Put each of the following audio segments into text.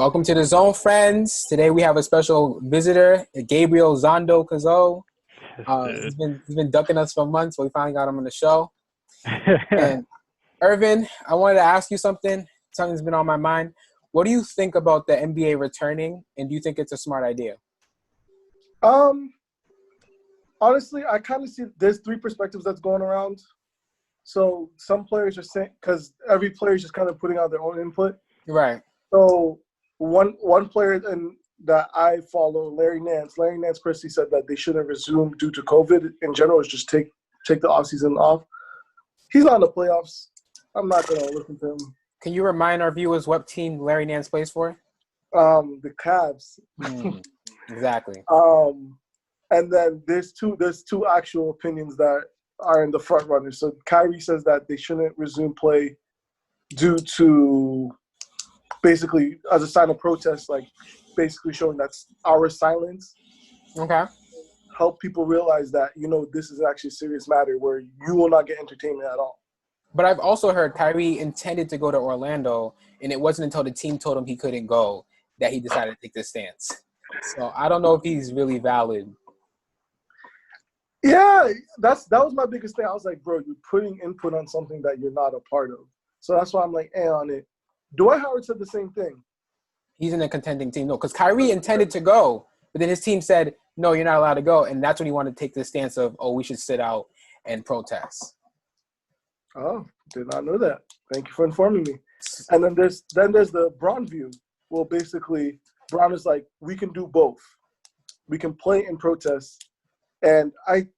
Welcome to the Zone, friends. Today we have a special visitor, Gabriel Zondo Cazo. He's been ducking us for months, but we finally got him on the show. And Irvin, I wanted to ask you something. Something's been on my mind. What do you think about the NBA returning, and do you think it's a smart idea? Honestly, I kind of see there's three perspectives that's going around. So some players are saying, because every player is just kind of putting out their own input. Right. So one player that I follow, Larry Nance personally said that they shouldn't resume due to COVID. In general, is just take the offseason off. He's not in the playoffs. I'm not going to listen to him. Can you remind our viewers what team Larry Nance plays for? The Cavs. Exactly. And then there's two actual opinions that are in the front runners. So Kyrie says that they shouldn't resume play due to basically as a sign of protest, like basically showing that's our silence. Okay. Help people realize that, this is actually a serious matter where you will not get entertainment at all. But I've also heard Kyrie intended to go to Orlando, and it wasn't until the team told him he couldn't go that he decided to take this stance. So I don't know if he's really valid. Yeah, that was my biggest thing. I was like, bro, you're putting input on something that you're not a part of. So that's why I'm like, on it. Dwight Howard said the same thing. He's in a contending team. No, because Kyrie intended to go, but then his team said, no, you're not allowed to go. And that's when he wanted to take the stance of, we should sit out and protest. Oh, did not know that. Thank you for informing me. And then there's the Braun view. Well, basically, Braun is like, we can do both. We can play and protest. And I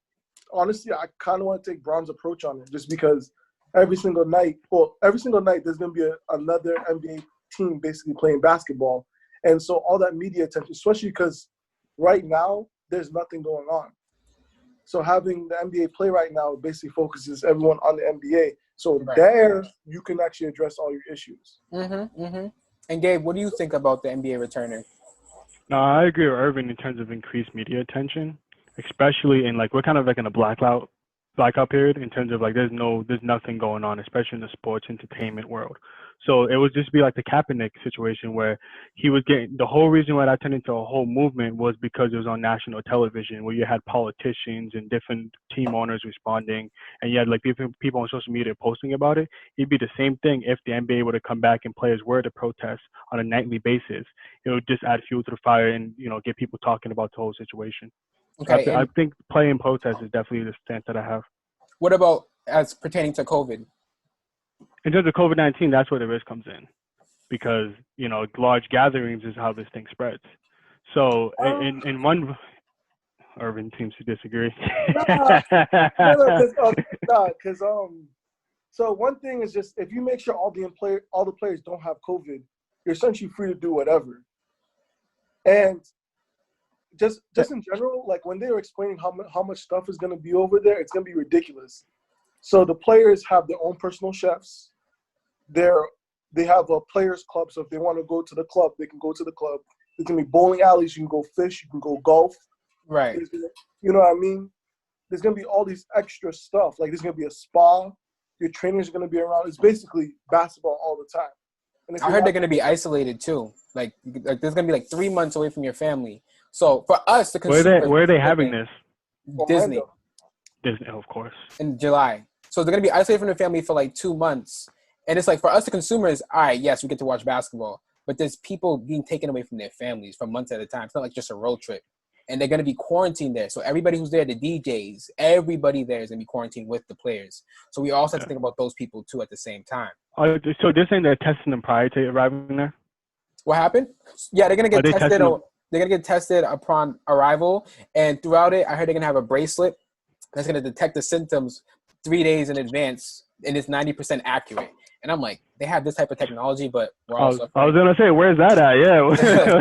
honestly kind of want to take Braun's approach on it, just because every single night there's going to be another NBA team basically playing basketball. And so all that media attention, especially because right now there's nothing going on. So having the NBA play right now basically focuses everyone on the NBA. So there you can actually address all your issues. And Gabe, what do you think about the NBA returning? No, I agree with Irvin in terms of increased media attention, especially in we're kind of in a blackout period in terms of there's nothing going on, especially in the sports entertainment world. So it would just be like the Kaepernick situation where he was getting, the whole reason why that turned into a whole movement was because it was on national television where you had politicians and different team owners responding, and you had different people on social media posting about it. It'd be the same thing if the NBA were to come back and players were to protest on a nightly basis. It would just add fuel to the fire and get people talking about the whole situation. Okay, I think play and protest is definitely the stance that I have. What about as pertaining to COVID? In terms of COVID-19, that's where the risk comes in, because large gatherings is how this thing spreads. So in one, Irvin seems to disagree. So one thing is just if you make sure all the players don't have COVID, you're essentially free to do whatever. And just in general, when they were explaining how much stuff is going to be over there, it's going to be ridiculous. So the players have their own personal chefs. They have a players club, so if they want to go to the club, they can go to the club. There's going to be bowling alleys. You can go fish. You can go golf. Right. You know what I mean? There's going to be all these extra stuff. There's going to be a spa. Your trainers are going to be around. It's basically basketball all the time. And I heard they're going to be isolated too. There's going to be 3 months away from your family. So for us, the consumers, where are they having this? Disney, of course, in July. So they're going to be isolated from their family for 2 months. And it's for us, the consumers, all right, yes, we get to watch basketball. But there's people being taken away from their families for months at a time. It's not just a road trip. And they're going to be quarantined there. So everybody who's there, the DJs, everybody there is going to be quarantined with the players. So we also have to think about those people, too, at the same time. So they're saying they're testing them prior to arriving there? What happened? Yeah, they're going to get tested. They're going to get tested upon arrival. And throughout it, I heard they're going to have a bracelet that's going to detect the symptoms 3 days in advance. And it's 90% accurate. And I'm like, they have this type of technology, but we're also. I was going to say, where's that at? Yeah.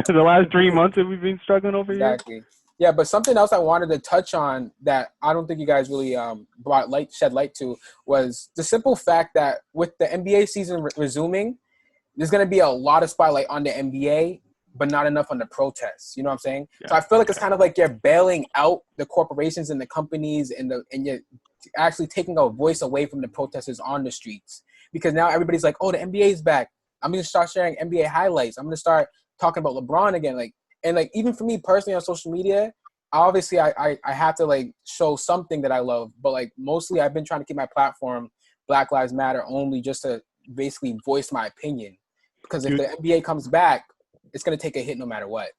The last 3 months that we've been struggling over here. Exactly. Yeah, but something else I wanted to touch on that I don't think you guys really shed light to was the simple fact that with the NBA season resuming, there's going to be a lot of spotlight on the NBA, but not enough on the protests. You know what I'm saying? Yeah. So I feel like it's kind of like you're bailing out the corporations and the companies and you're actually taking a voice away from the protesters on the streets. Because now everybody's like, oh, the NBA is back. I'm going to start sharing NBA highlights. I'm going to start talking about LeBron again, like, and like even for me personally on social media, obviously I have to like show something that I love, but like mostly I've been trying to keep my platform Black Lives Matter only just to basically voice my opinion, because if the NBA comes back, it's gonna take a hit no matter what.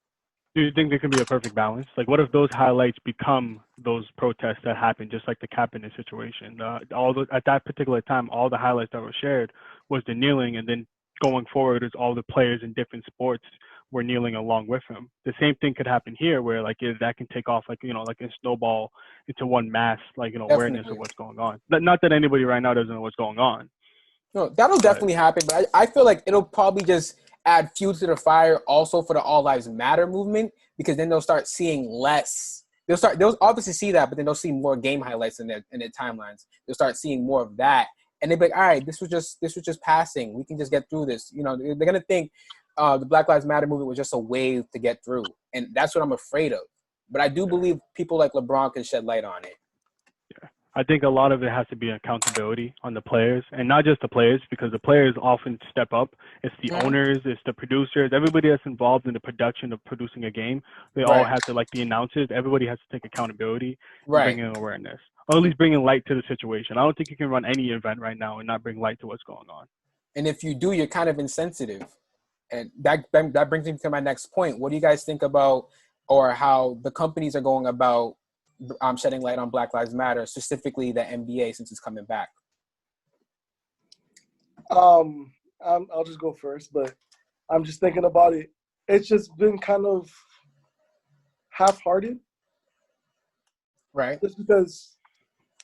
Do you think there can be a perfect balance? Like, what if those highlights become those protests that happened, just like the Kaepernick situation? At that particular time, all the highlights that were shared was the kneeling, and then going forward is all the players in different sports were kneeling along with him. The same thing could happen here, where like that can take off, like like a snowball into one mass, like awareness of what's going on. Not that anybody right now doesn't know what's going on. No, that'll definitely happen, but I feel like it'll probably just add fuel to the fire also for the All Lives Matter movement, because then they'll start seeing less. They'll obviously see that, but then they'll see more game highlights in their timelines. They'll start seeing more of that, and they'll be like, all right, this was just passing. We can just get through this. They're gonna think the Black Lives Matter movement was just a wave to get through, and that's what I'm afraid of. But I do believe people like LeBron can shed light on it. Yeah. I think a lot of it has to be accountability on the players, and not just the players, because the players often step up. It's the owners, it's the producers, everybody that's involved in the production of producing a game. They all have to, like the announcers, everybody has to take accountability and bring in awareness, or at least bring in light to the situation. I don't think you can run any event right now and not bring light to what's going on. And if you do, you're kind of insensitive. And that brings me to my next point. What do you guys think about, or how the companies are going about shedding light on Black Lives Matter, specifically the NBA, since it's coming back? I'll just go first, but I'm just thinking about it. It's just been kind of half-hearted, right? Just because,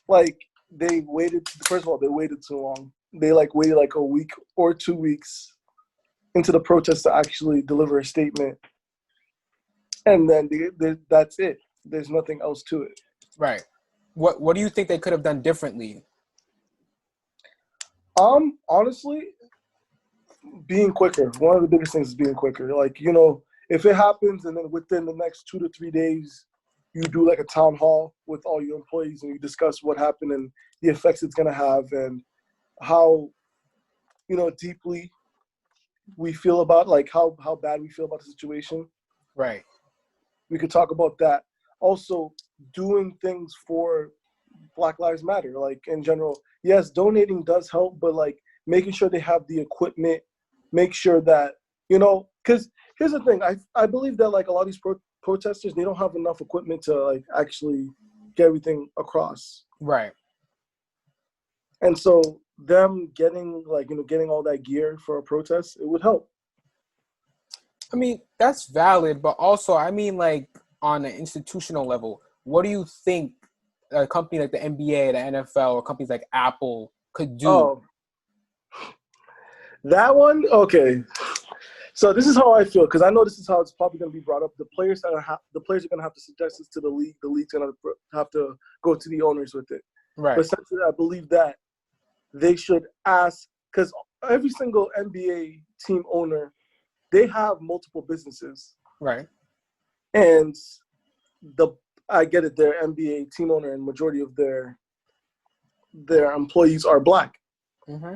like, they waited. First of all, they waited too long. They waited like a week or 2 weeks into the protest to actually deliver a statement, and then that's it. There's nothing else to it. Right. What do you think they could have done differently? Honestly, being quicker. One of the biggest things is being quicker. Like, if it happens and then within the next 2 to 3 days, you do like a town hall with all your employees and you discuss what happened and the effects it's going to have and how, deeply we feel about, like, how bad we feel about the situation. Right. We could talk about that. Also, doing things for Black Lives Matter, like, in general. Yes, donating does help, but, like, making sure they have the equipment, make sure that, because here's the thing. I believe that, like, a lot of these protesters, they don't have enough equipment to, like, actually get everything across. Right. And so them getting, like, getting all that gear for a protest, it would help. I mean, that's valid, but also, I mean, like, on an institutional level, what do you think a company like the NBA, the NFL, or companies like Apple could do? Oh, that one? Okay. So this is how I feel, because I know this is how it's probably going to be brought up. The players are going to have to suggest this to the league. The league's going to have to go to the owners with it. Right. But essentially, I believe that they should ask, because every single NBA team owner, they have multiple businesses. Right. And I get it, their NBA team owner and majority of their employees are Black. Mm-hmm.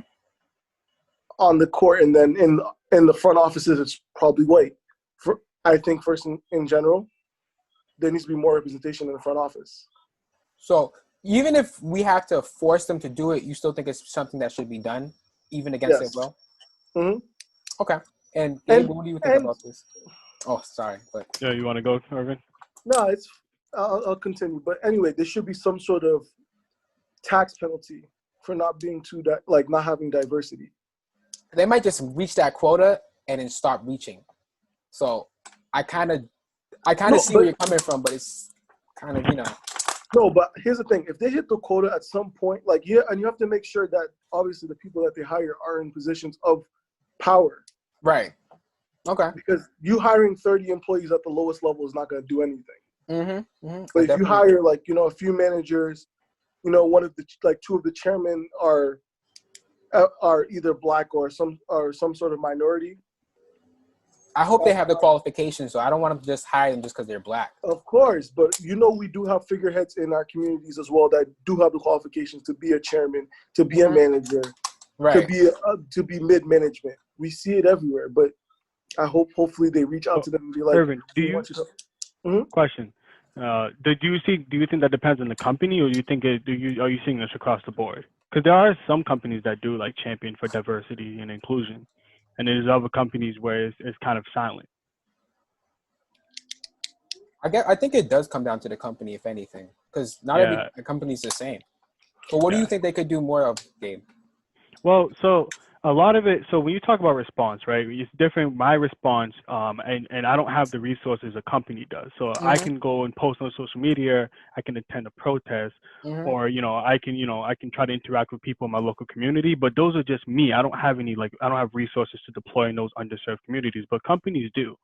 On the court, and then in the front offices, it's probably white. I think first in general, there needs to be more representation in the front office. So even if we have to force them to do it, you still think it's something that should be done, even against their will? Mm-hmm. Okay. And Gabe, what do you think about this? Oh, sorry. But yeah, you want to go, Irvin? No, I'll continue. But anyway, there should be some sort of tax penalty for not having diversity. They might just reach that quota and then stop reaching. So I kind of see where you're coming from, but it's kind of, No, but here's the thing. If they hit the quota at some point, and you have to make sure that obviously the people that they hire are in positions of power. Right. Okay. Because you hiring 30 employees at the lowest level is not going to do anything. Mm-hmm. Mm-hmm. But if you hire, a few managers, one of the, two of the chairmen are either Black or some sort of minority. I hope they have the qualifications, so I don't want them to just hire them just because they're Black. Of course, but we do have figureheads in our communities as well that do have the qualifications to be a chairman, to be a manager, right, to be mid-management. We see it everywhere, but I hope hopefully they reach out But to them and be like, Irvin, we want you to. Mhm. question? Do you think that depends on the company, or do you think are you seeing this across the board? Because there are some companies that do like champion for diversity and inclusion, and there's other companies where it's kind of silent. I think it does come down to the company, if anything, because not every Yeah, company is the same. But what do you yeah. think they could do more of, Gabe? Well, so a lot of it. So when you talk about response, right? It's different. My response, and I don't have the resources a company does. So I Mm-hmm. can go and post on social media. I can attend a protest, Mm-hmm. or I can try to interact with people in my local community. But those are just me. I don't have any I don't have resources to deploy in those underserved communities. But companies do.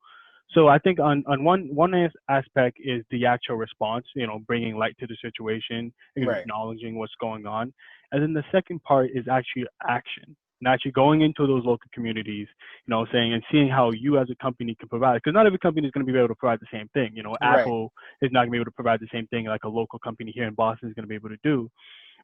So I think on one aspect is the actual response, bringing light to the situation, Right. acknowledging what's going on, and then the second part is actually action, and actually going into those local communities, saying and seeing how you as a company can provide, because not every company is going to be able to provide the same thing. Right. Apple is not going to be able to provide the same thing like a local company here in Boston is going to be able to do,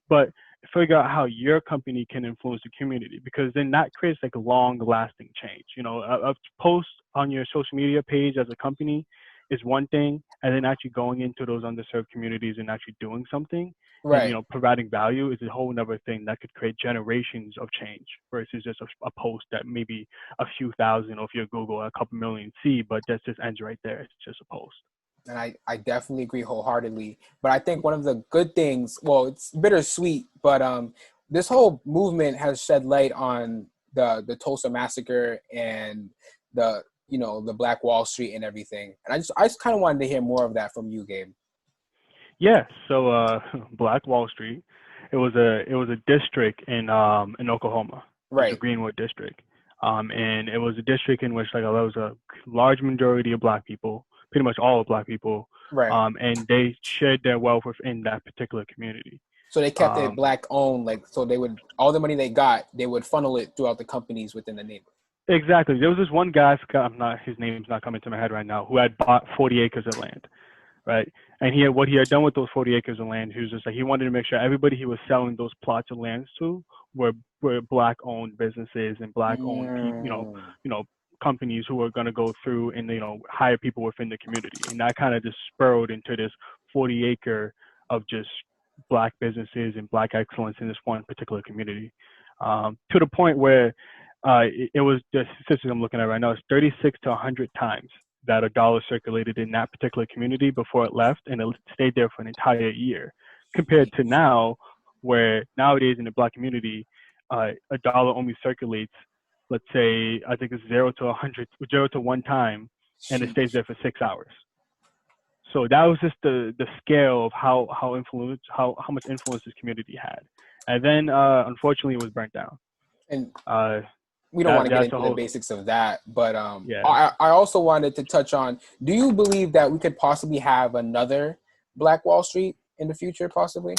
but figure out how your company can influence the community, because then that creates like a long lasting change. A post on your social media page as a company is one thing, and then actually going into those underserved communities and actually doing something and Right. providing value is a whole other thing that could create generations of change versus just a post that maybe a few thousand, or if you're Google, a couple million see, but that just ends right there. It's just a post. And I definitely agree wholeheartedly. But I think one of the good things, well, it's bittersweet, but this whole movement has shed light on the Tulsa massacre and the Black Wall Street and everything. And I just kind of wanted to hear more of that from you, Gabe. Yeah, so Black Wall Street, it was a district in Oklahoma. It was a Right. Greenwood district, and it was a district in which there was a large majority of Black people, pretty much all of Black people, Right. and they shared their wealth within that particular community. So they kept it Um, Black owned, like so they would all the money they got, they would funnel it throughout the companies within the neighborhood. exactly. There was this one guy, his name's not coming to my head right now, who had bought 40 acres of land, right? And what he had done with those 40 acres of land, he was just like, he wanted to make sure everybody he was selling those plots of lands to were Black-owned businesses and Black-owned people, Mm. companies who were going to go through and hire people within the community, and that kind of just spurred into this 40-acre of just Black businesses and Black excellence in this one particular community, to the point where it was the statistics I'm looking at right now. It's 36 to 100 times that a dollar circulated in that particular community before it left, and it stayed there for an entire year. Compared to now, where nowadays in the Black community, a dollar only circulates, let's say, I think it's 0 to 100, 0 to 1 time, and it stays there for 6 hours. So that was just the scale of how much influence this community had, and then unfortunately it was burnt down. And Uh, we don't want to get that's a into the whole basics of that, but yeah. I also wanted to touch on, do you believe that we could possibly have another Black Wall Street in the future, possibly?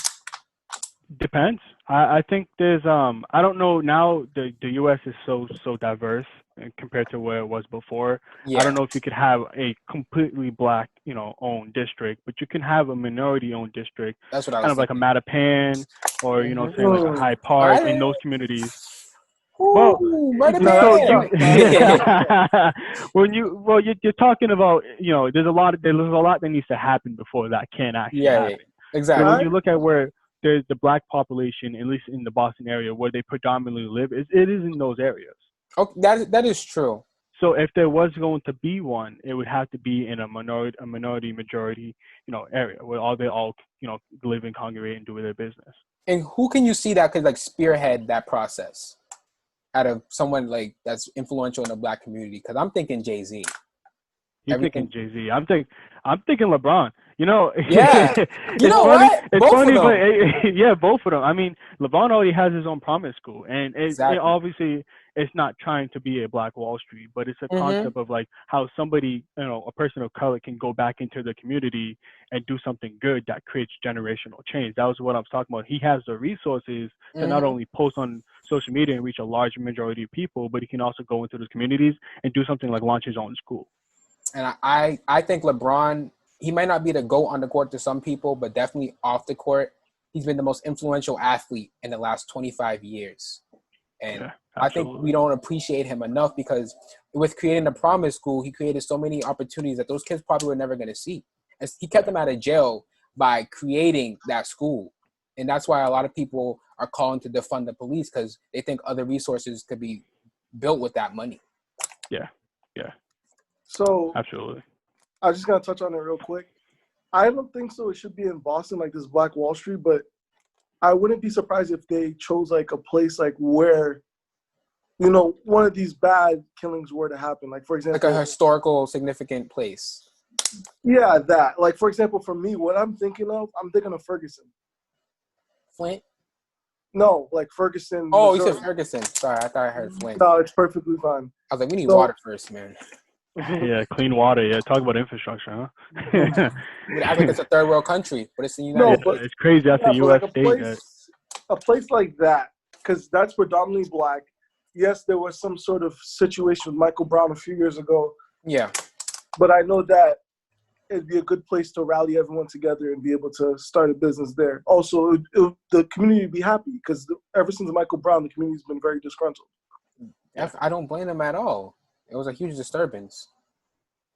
Depends. I think there's I don't know, now the US is so diverse compared to where it was before. I Yeah. don't know if you could have a completely Black owned district, but you can have a minority owned district, That's what I kind was of like a thinking. Mattapan, or saying like a Mm. Hyde All Park in right. those communities. Well, Ooh, right No, so that's you tough. That's tough. you're talking about, there's a lot that needs to happen before that can actually Yeah, happen. So All when exactly. right. you look at where there's the Black population, at least in the Boston area, where they predominantly live, it is in those areas. Okay, that is true. So if there was going to be one, it would have to be in a minority majority, area where they all live and congregate and do their business. And who can you see that could like spearhead that process out of someone like that's influential in the Black community? Because I'm thinking Jay-Z. You're thinking Everything. Jay-Z. I'm thinking LeBron. Yeah. You It's know funny. what? It's Both of funny, but them. yeah, both of them. I mean, LeBron already has his own promise school, and it Exactly. obviously it's not trying to be a Black Wall Street, but it's a Mm-hmm. concept of like how somebody, a person of color, can go back into the community and do something good that creates generational change. That was what I was talking about. He has the resources to not Mm-hmm. only post on social media and reach a large majority of people, but he can also go into those communities and do something like launch his own school. And I think LeBron, he might not be the GOAT on the court to some people, but definitely off the court, he's been the most influential athlete in the last 25 years. And Yeah, I think we absolutely. don't appreciate him enough because with creating the promise school, he created so many opportunities that those kids probably were never going to see. And he kept them out of jail by creating that school. And that's why a lot of people are calling to defund the police, because they think other resources could be built with that money. Yeah. So Absolutely. I just gotta touch on it real quick. I don't think so. It should be in Boston, like this Black Wall Street, but I wouldn't be surprised if they chose like a place like where, you know, one of these bad killings were to happen. Like, for example, Like a historical significant place. yeah, that. Like, for example, for me, what I'm thinking of Ferguson. Flint? No, like Ferguson. Oh, Missouri. you said Ferguson. Sorry, I thought I heard Flint. No, it's perfectly fine. I was like, we need So- water first, man. Yeah, clean water. Yeah, talk about infrastructure, huh? We act like it's a third world country, but it's the United No, States. but It's crazy. That's yeah, a but U.S. like state. a place like that, because that's predominantly Black. Yes, there was some sort of situation with Michael Brown a few years ago, Yeah. but I know that it'd be a good place to rally everyone together and be able to start a business there. Also, the community would be happy because ever since Michael Brown, the community's been very disgruntled. I don't blame them at all. It was a huge disturbance.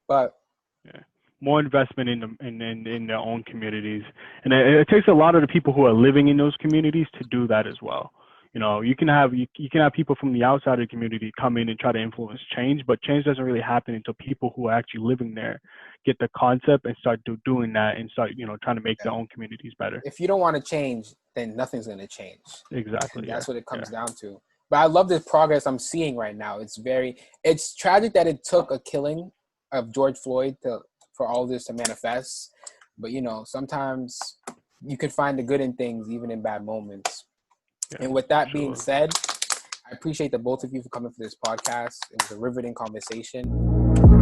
But More investment in their own communities, and it takes a lot of the people who are living in those communities to do that as well. You know, you can have people from the outside of the community come in and try to influence change, but change doesn't really happen until people who are actually living there get the concept and start doing that and start, you know, trying to make their own communities better. if you don't want to change, then nothing's going to change. Exactly. And that's what it comes down to. But I love this progress I'm seeing right now. It's tragic that it took a killing of George Floyd for all this to manifest. But, you know, sometimes you could find the good in things, even in bad moments. Yeah, and with that being sure. said, I appreciate the both of you for coming for this podcast. It was a riveting conversation.